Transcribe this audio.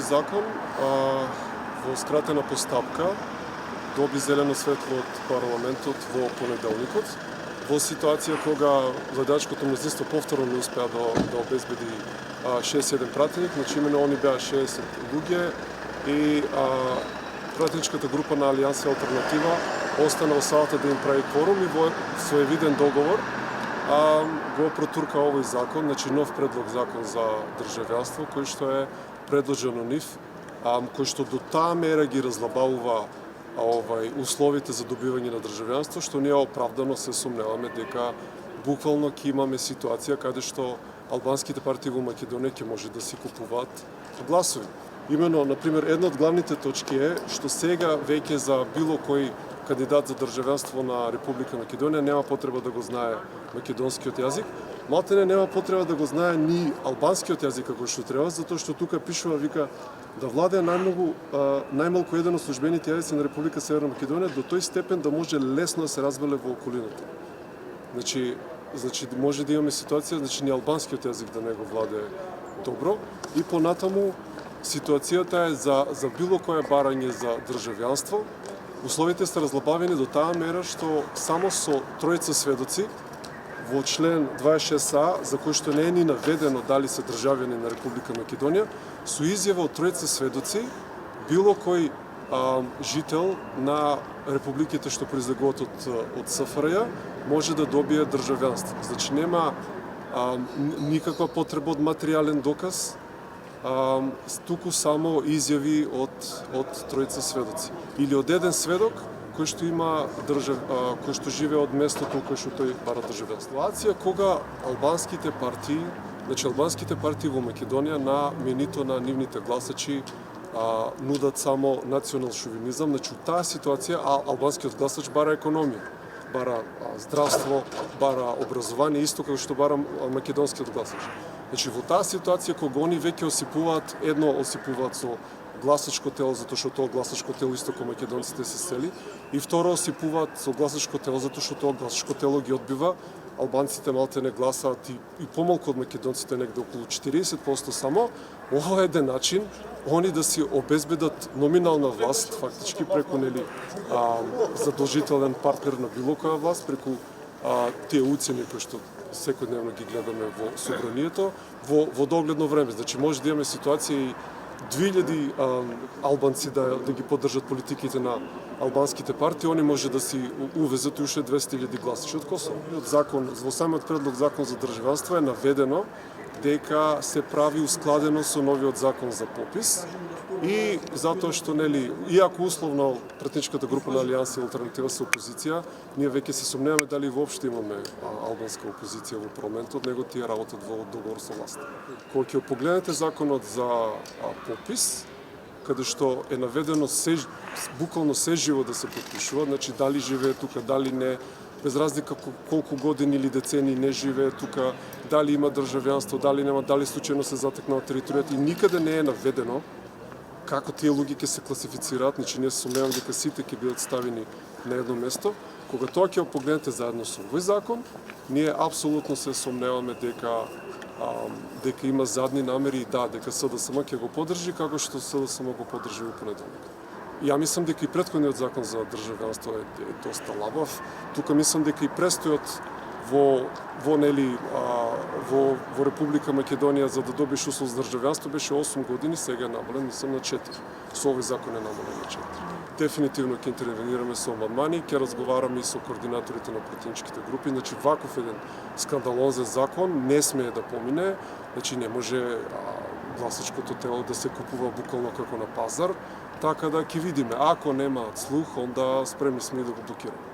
овој закон во скратена постапка доби зелено светло од парламентот во понеделникот, во ситуација кога владачкото мнозинство повторно не успеа да обезбеди 61 пратеник, значи именно они беа 60 луѓе и пратеничката група на Алијанса Алтернатива остана во салата да им прави кворум и во своевиден договор го протурка овој закон, значи нов предлог закон за државјанство кој што е предложен од нив, кој што до таа мера ги разлабавува условите за добивање на државјанство, што ние оправдано се сомневаме дека буквално ќе имаме ситуација каде што албанските партии во Македонија ќе може да си купуваат гласови. Имено, например, една од главните точки е што сега веќе за било кој кандидат за државјанство на Република Македонија нема потреба да го знае македонскиот јазик, малтене нема потреба да го знае ни албанскиот јазик како што треба, затоа што тука пишува, вика, да владее најмалку еден од службените јазици на Република Северна Македонија до тој степен да може лесно да се разбеле во околината. Значи може да имаме ситуација, значи ни албанскиот јазик да не го владее добро и понатаму ситуацијата е за било кое барање за државјанство. Условите се разлабавени до таа мера што само со тројца сведоци во член 26а, за кој што не е ни наведено дали се државјани на Република Македонија, со изјава од тројца сведоци, било кој жител на републиките што произлегуваат од СФРЈ може да добие државјанство. Значи нема никаква потреба од материјален доказ, туку само изјави од тројца сведоци. Или од еден сведок кој што има кој што живее од местото кој што тој бара државјанство. Ситуација кога албанските партии во Македонија на менито на нивните гласачи нудат само национал шовинизам, значи таа ситуација албанскиот гласач бара економија, бара здравство, бара образование, исто како што бара македонскиот гласач. Значи во таа ситуација кога они веќе осипуваат со гласачко тело затоа што тоа гласачко тело исто како македонците се сели, и второ осипуваат со гласачко тело затоа што тоа гласачко тело ги одбива. Албанците малтене гласаат и помалку од македонците, негде околу 40% само. Ова е еден начин они да си обезбедат номинална власт, фактички преку задолжителен партнер на било која власт, преку тие уцени кои што секојдневно ги гледаме во собранието, во догледно време. Значи може да имаме ситуација и 2000 албанци да ги поддржат политиките на албанските партии, они може да си увезат и уште 200.000 гласачи од Косово. Во самиот предлог закон за државјанство е наведено дека се прави ускладено со новиот закон за попис и затоа што иако условно пратеничката група на Алијанса и Алтернатива се опозиција, ние веќе се сомневаме дали воопшто имаме албанска опозиција во парламентот, него тие работат во договор со власта. Кога ќе погледнете законот за попис, каде што е наведено буквално се живо да се подпишува, значи дали живее тука, дали не, без разлика колку години или децени не живее тука, дали има државјанство, дали нема, дали случајно се затекна на територијата, и никаде не е наведено како тие луѓе ќе се класифицираат, значи ние се сомневаме дека сите ќе бидат ставени на едно место. Кога тоа ќе погледнете заедно со овој закон, ние апсолутно се сомневаме дека има задни намери и дека СДСМ ќе го поддржи, како што СДСМ го поддржи во понеделник. Ја мислам дека и претходниот закон за државјанство е доста лабав. Тука мислам дека и престојот во Република Македонија за да добиеш услов за државјанство беше 8 години, сега е намален, мислам, на 4. Со овој закон е намален на 4. Дефинитивно ќе интервенираме со амандмани, ќе разговараме и со координаторите на пратеничките групи, значи ваков еден скандалозен закон не смее да помине, значи не може гласачкото тело да се купува буквално како на пазар, така да ќе видиме. Ако немаат слух, онда спремни сме да го блокираме.